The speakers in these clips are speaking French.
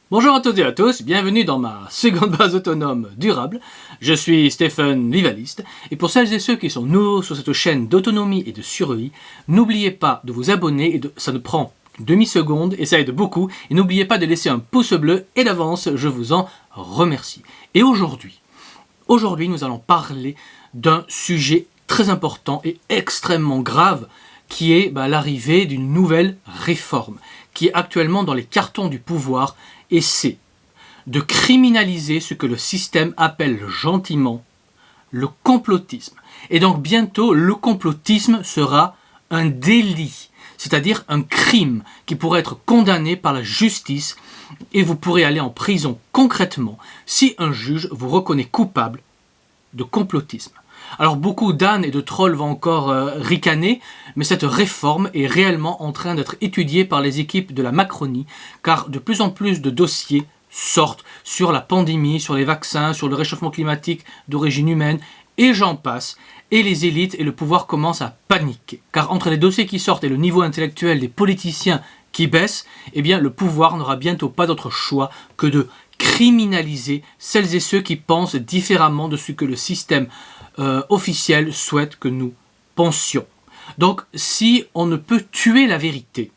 Bonjour à toutes et à tous, bienvenue dans ma seconde base autonome durable. Je suis Stéphane Vivaliste et pour celles et ceux qui sont nouveaux sur cette chaîne d'autonomie et de survie, n'oubliez pas de vous abonner, ça ne prend qu'une demi-seconde et ça aide beaucoup. Et n'oubliez pas de laisser un pouce bleu et d'avance, je vous en remercie. Et aujourd'hui, nous allons parler d'un sujet très important et extrêmement grave qui est l'arrivée d'une nouvelle réforme qui est actuellement dans les cartons du pouvoir, et c'est de criminaliser ce que le système appelle gentiment le complotisme. Et donc bientôt, le complotisme sera un délit, c'est-à-dire un crime qui pourrait être condamné par la justice et vous pourrez aller en prison concrètement si un juge vous reconnaît coupable de complotisme. Alors beaucoup d'ânes et de trolls vont encore ricaner, mais cette réforme est réellement en train d'être étudiée par les équipes de la Macronie, car de plus en plus de dossiers sortent sur la pandémie, sur les vaccins, sur le réchauffement climatique d'origine humaine, et j'en passe, et les élites et le pouvoir commencent à paniquer. Car entre les dossiers qui sortent et le niveau intellectuel des politiciens qui baisse, eh bien le pouvoir n'aura bientôt pas d'autre choix que de criminaliser celles et ceux qui pensent différemment de ce que le système officiel souhaite que nous pensions. Donc si on ne peut tuer la vérité,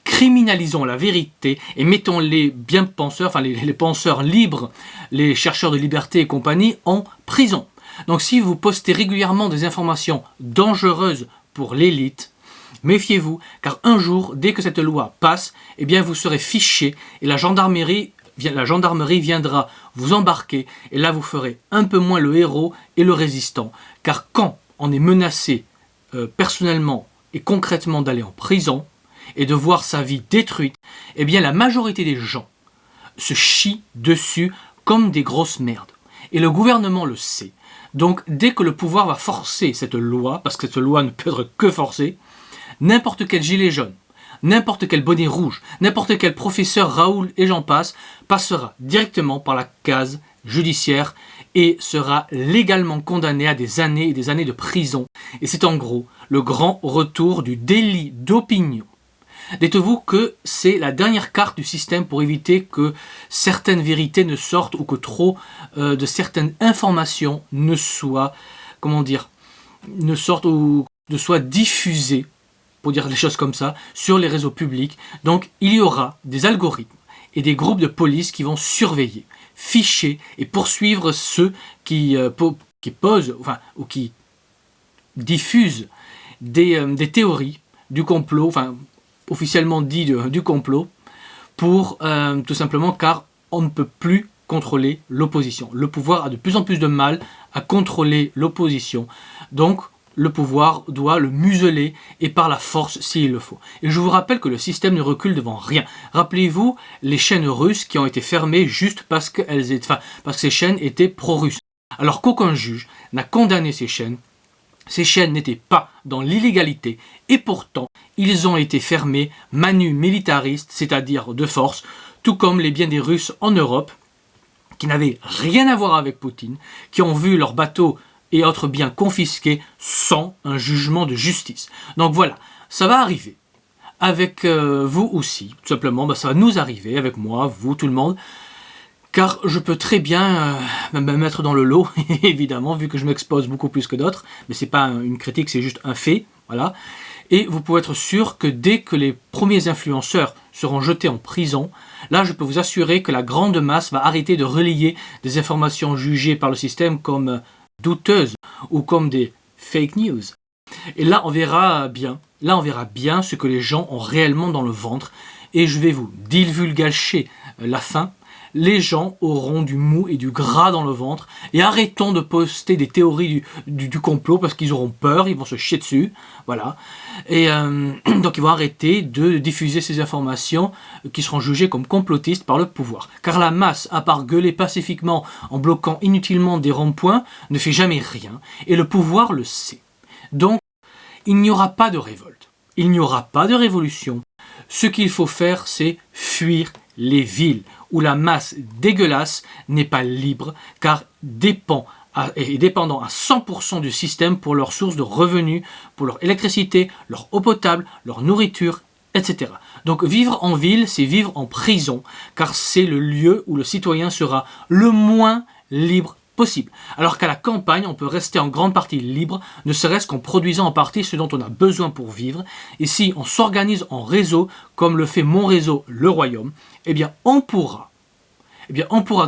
criminalisons la vérité et mettons les bien penseurs, enfin les penseurs libres, les chercheurs de liberté et compagnie en prison. Donc si vous postez régulièrement des informations dangereuses pour l'élite, méfiez-vous, car un jour, dès que cette loi passe, eh bien vous serez fiché et la gendarmerie viendra vous embarquer et là vous ferez un peu moins le héros et le résistant. Car quand on est menacé personnellement et concrètement d'aller en prison et de voir sa vie détruite, eh bien la majorité des gens se chient dessus comme des grosses merdes. Et le gouvernement le sait. Donc dès que le pouvoir va forcer cette loi, parce que cette loi ne peut être que forcée, n'importe quel gilet jaune, n'importe quel bonnet rouge, n'importe quel professeur Raoul et j'en passe, passera directement par la case judiciaire et sera légalement condamné à des années et des années de prison. Et c'est en gros le grand retour du délit d'opinion. Dites-vous que c'est la dernière carte du système pour éviter que certaines vérités ne sortent ou que trop de certaines informations ne soient, ne sortent ou ne soient diffusées, pour dire les choses comme ça, sur les réseaux publics. Donc il y aura des algorithmes et des groupes de police qui vont surveiller, ficher et poursuivre ceux qui posent ou qui diffusent des théories du complot, officiellement dit du complot, pour tout simplement car on ne peut plus contrôler l'opposition. Le pouvoir a de plus en plus de mal à contrôler l'opposition. Donc le pouvoir doit le museler et par la force s'il le faut. Et je vous rappelle que le système ne recule devant rien. Rappelez-vous les chaînes russes qui ont été fermées juste parce que ces chaînes étaient pro-russes. Alors qu'aucun juge n'a condamné ces chaînes n'étaient pas dans l'illégalité et pourtant ils ont été fermés manu militariste, c'est-à-dire de force, tout comme les biens des Russes en Europe qui n'avaient rien à voir avec Poutine, qui ont vu leurs bateaux et autres biens confisqués sans un jugement de justice. Donc voilà, ça va arriver avec vous aussi, tout simplement, ça va nous arriver avec moi, vous, tout le monde, car je peux très bien me mettre dans le lot, évidemment, vu que je m'expose beaucoup plus que d'autres, mais c'est pas une critique, c'est juste un fait, voilà. Et vous pouvez être sûr que dès que les premiers influenceurs seront jetés en prison, là je peux vous assurer que la grande masse va arrêter de relayer des informations jugées par le système comme douteuses ou comme des fake news. Et là on verra bien ce que les gens ont réellement dans le ventre et je vais vous divulgacher la fin. Les gens auront du mou et du gras dans le ventre et arrêtons de poster des théories du complot parce qu'ils auront peur, ils vont se chier dessus, voilà. Et donc ils vont arrêter de diffuser ces informations qui seront jugées comme complotistes par le pouvoir. Car la masse, à part gueuler pacifiquement en bloquant inutilement des ronds-points, ne fait jamais rien et le pouvoir le sait. Donc il n'y aura pas de révolte, il n'y aura pas de révolution. Ce qu'il faut faire, c'est fuir les villes où la masse dégueulasse n'est pas libre car dépendant à 100% du système pour leurs sources de revenus, pour leur électricité, leur eau potable, leur nourriture, etc. Donc vivre en ville, c'est vivre en prison, car c'est le lieu où le citoyen sera le moins libre possible. Alors qu'à la campagne, on peut rester en grande partie libre, ne serait-ce qu'en produisant en partie ce dont on a besoin pour vivre. Et si on s'organise en réseau, comme le fait mon réseau, le Royaume, eh bien on pourra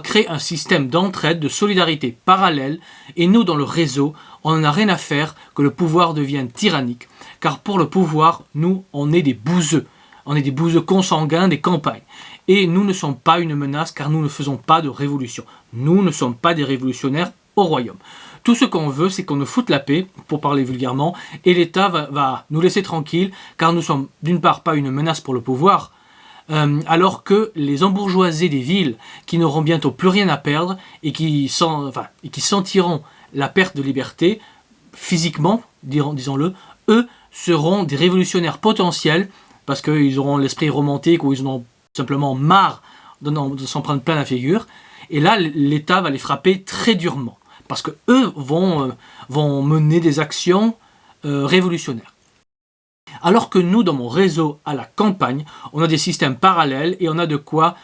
créer un système d'entraide, de solidarité parallèle, et nous, dans le réseau, on n'en a rien à faire que le pouvoir devienne tyrannique, car pour le pouvoir, nous, on est des bouseux. On est des bouseux consanguins des campagnes. Et nous ne sommes pas une menace, car nous ne faisons pas de révolution. Nous ne sommes pas des révolutionnaires au royaume. Tout ce qu'on veut, c'est qu'on nous foute la paix, pour parler vulgairement, et l'État va nous laisser tranquilles, car nous sommes d'une part pas une menace pour le pouvoir, alors que les embourgeoisés des villes, qui n'auront bientôt plus rien à perdre, et qui sentiront la perte de liberté, physiquement, disons-le, eux seront des révolutionnaires potentiels, parce qu'ils auront l'esprit romantique, ou ils en ont simplement marre de s'en prendre plein la figure, et là l'État va les frapper très durement, parce que eux vont mener des actions révolutionnaires. Alors que nous, dans mon réseau à la campagne, on a des systèmes parallèles et on a de quoi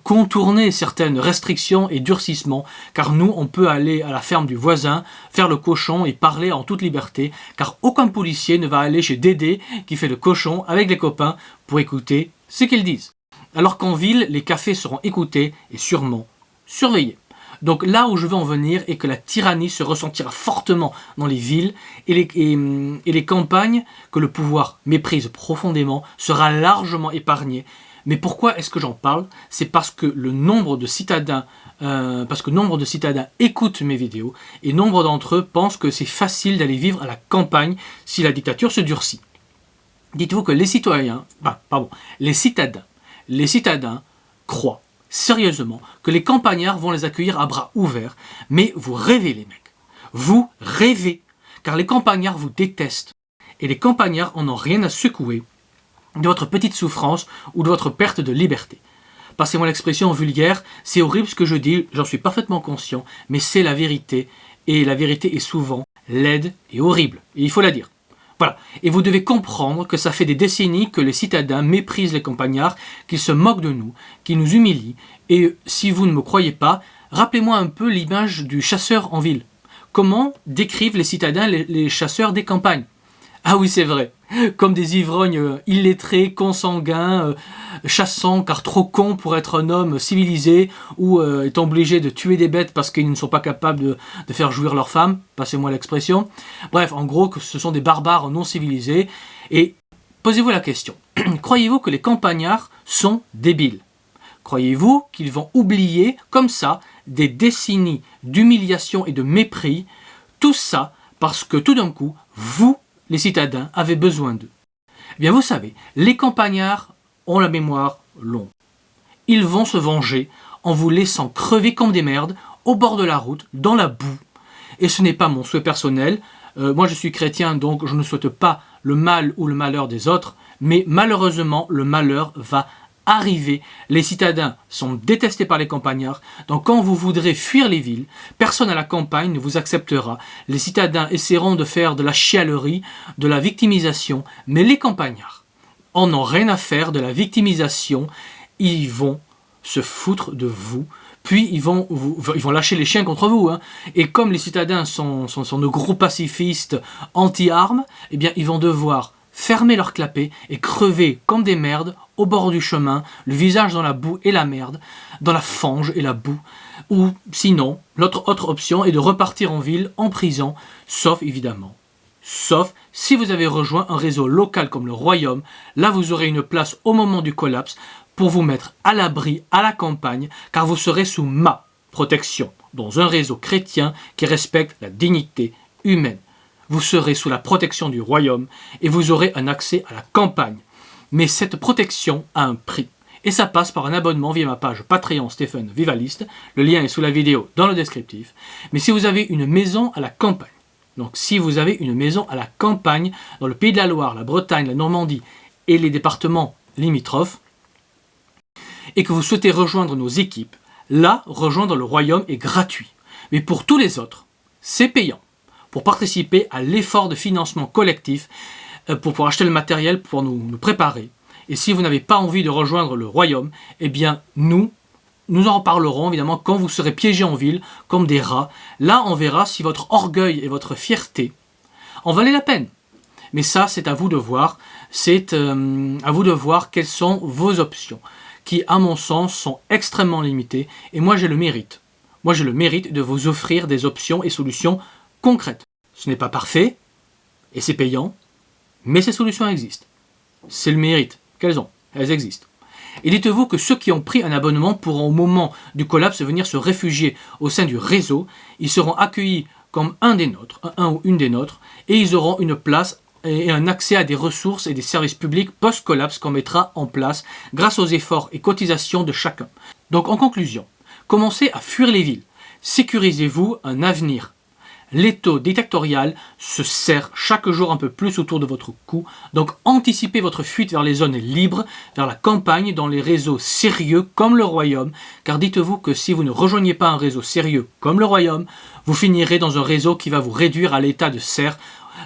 contourner certaines restrictions et durcissements, car nous, on peut aller à la ferme du voisin, faire le cochon et parler en toute liberté, car aucun policier ne va aller chez Dédé, qui fait le cochon avec les copains, pour écouter ce qu'ils disent. Alors qu'en ville, les cafés seront écoutés et sûrement surveillés. Donc là où je veux en venir est que la tyrannie se ressentira fortement dans les villes et les campagnes que le pouvoir méprise profondément sera largement épargné. Mais pourquoi est-ce que j'en parle? C'est parce que nombre de citadins écoutent mes vidéos et nombre d'entre eux pensent que c'est facile d'aller vivre à la campagne si la dictature se durcit. Dites-vous que les citadins croient sérieusement que les campagnards vont les accueillir à bras ouverts, mais vous rêvez les mecs. Vous rêvez, car les campagnards vous détestent. Et les campagnards en ont rien à secouer de votre petite souffrance ou de votre perte de liberté. Passez-moi l'expression vulgaire, c'est horrible ce que je dis, j'en suis parfaitement conscient, mais c'est la vérité, et la vérité est souvent laide et horrible, et il faut la dire. Voilà. Et vous devez comprendre que ça fait des décennies que les citadins méprisent les campagnards, qu'ils se moquent de nous, qu'ils nous humilient. Et si vous ne me croyez pas, rappelez-moi un peu l'image du chasseur en ville. Comment décrivent les citadins les chasseurs des campagnes? Ah oui, c'est vrai. Comme des ivrognes illettrés, consanguins, chassant car trop cons pour être un homme civilisé ou étant obligés de tuer des bêtes parce qu'ils ne sont pas capables de faire jouir leurs femmes, passez-moi l'expression. Bref, en gros, que ce sont des barbares non civilisés. Et posez-vous la question, croyez-vous que les campagnards sont débiles? Croyez-vous qu'ils vont oublier, comme ça, des décennies d'humiliation et de mépris, tout ça parce que tout d'un coup, vous, les citadins, avaient besoin d'eux? Eh bien, vous savez, les campagnards ont la mémoire longue. Ils vont se venger en vous laissant crever comme des merdes, au bord de la route, dans la boue. Et ce n'est pas mon souhait personnel. Moi, je suis chrétien, donc je ne souhaite pas le mal ou le malheur des autres, mais malheureusement, le malheur va arriver. Les citadins sont détestés par les campagnards, donc quand vous voudrez fuir les villes, personne à la campagne ne vous acceptera. Les citadins essaieront de faire de la chialerie, de la victimisation, mais les campagnards en ont rien à faire de la victimisation. Ils vont se foutre de vous, puis ils vont lâcher les chiens contre vous. Et comme les citadins sont de gros pacifistes anti-armes, eh bien ils vont devoir fermer leur clapet et crever comme des merdes au bord du chemin, le visage dans la boue et la merde, dans la fange et la boue. Ou sinon, l'autre option est de repartir en ville, en prison, sauf si vous avez rejoint un réseau local comme le Royaume. Là vous aurez une place au moment du collapse pour vous mettre à l'abri à la campagne, car vous serez sous ma protection, dans un réseau chrétien qui respecte la dignité humaine. Vous serez sous la protection du royaume et vous aurez un accès à la campagne. Mais cette protection a un prix. Et ça passe par un abonnement via ma page Patreon Stephen Vivaliste. Le lien est sous la vidéo dans le descriptif. Mais si vous avez une maison à la campagne, donc si vous avez une maison à la campagne dans le Pays de la Loire, la Bretagne, la Normandie et les départements limitrophes, et que vous souhaitez rejoindre nos équipes, là, rejoindre le royaume est gratuit. Mais pour tous les autres, c'est payant. Pour participer à l'effort de financement collectif, pour pouvoir acheter le matériel, pour nous préparer. Et si vous n'avez pas envie de rejoindre le royaume, eh bien nous en reparlerons évidemment quand vous serez piégés en ville comme des rats. Là, on verra si votre orgueil et votre fierté en valaient la peine. Mais ça, c'est à vous de voir. C'est à vous de voir quelles sont vos options, qui, à mon sens, sont extrêmement limitées. Et moi, j'ai le mérite. Moi, j'ai le mérite de vous offrir des options et solutions concrètes. Ce n'est pas parfait, et c'est payant, mais ces solutions existent. C'est le mérite qu'elles ont. Elles existent. Et dites-vous que ceux qui ont pris un abonnement pourront au moment du collapse venir se réfugier au sein du réseau. Ils seront accueillis comme un ou une des nôtres, et ils auront une place et un accès à des ressources et des services publics post-collapse qu'on mettra en place grâce aux efforts et cotisations de chacun. Donc en conclusion, commencez à fuir les villes. Sécurisez-vous un avenir. L'étau dictatorial se serre chaque jour un peu plus autour de votre cou, donc anticipez votre fuite vers les zones libres, vers la campagne, dans les réseaux sérieux comme le royaume, car dites-vous que si vous ne rejoignez pas un réseau sérieux comme le royaume, vous finirez dans un réseau qui va vous réduire à l'état de serre,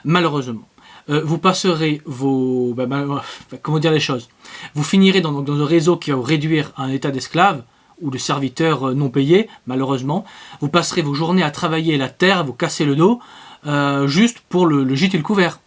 malheureusement. Vous passerez comment dire les choses, vous finirez dans un réseau qui va vous réduire à un état d'esclave, ou de serviteurs non payés, malheureusement. Vous passerez vos journées à travailler la terre, à vous casser le dos, juste pour le gîte et le couvert.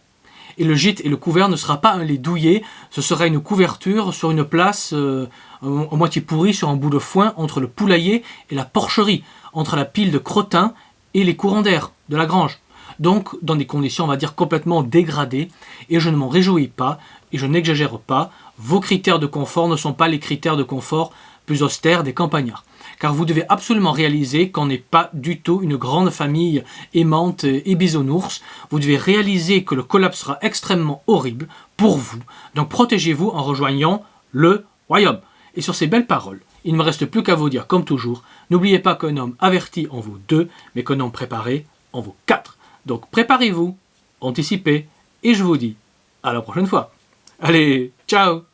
Et le gîte et le couvert ne sera pas un lait douillet, ce sera une couverture sur une place à moitié pourrie, sur un bout de foin, entre le poulailler et la porcherie, entre la pile de crottins et les courants d'air de la grange. Donc, dans des conditions, on va dire, complètement dégradées, et je ne m'en réjouis pas, et je n'exagère pas, vos critères de confort ne sont pas les critères de confort plus austère des campagnards. Car vous devez absolument réaliser qu'on n'est pas du tout une grande famille aimante et bisounours. Vous devez réaliser que le collapse sera extrêmement horrible pour vous. Donc protégez-vous en rejoignant le royaume. Et sur ces belles paroles, il ne me reste plus qu'à vous dire comme toujours, n'oubliez pas qu'un homme averti en vaut 2, mais qu'un homme préparé en vaut 4. Donc préparez-vous, anticipez, et je vous dis à la prochaine fois. Allez, ciao!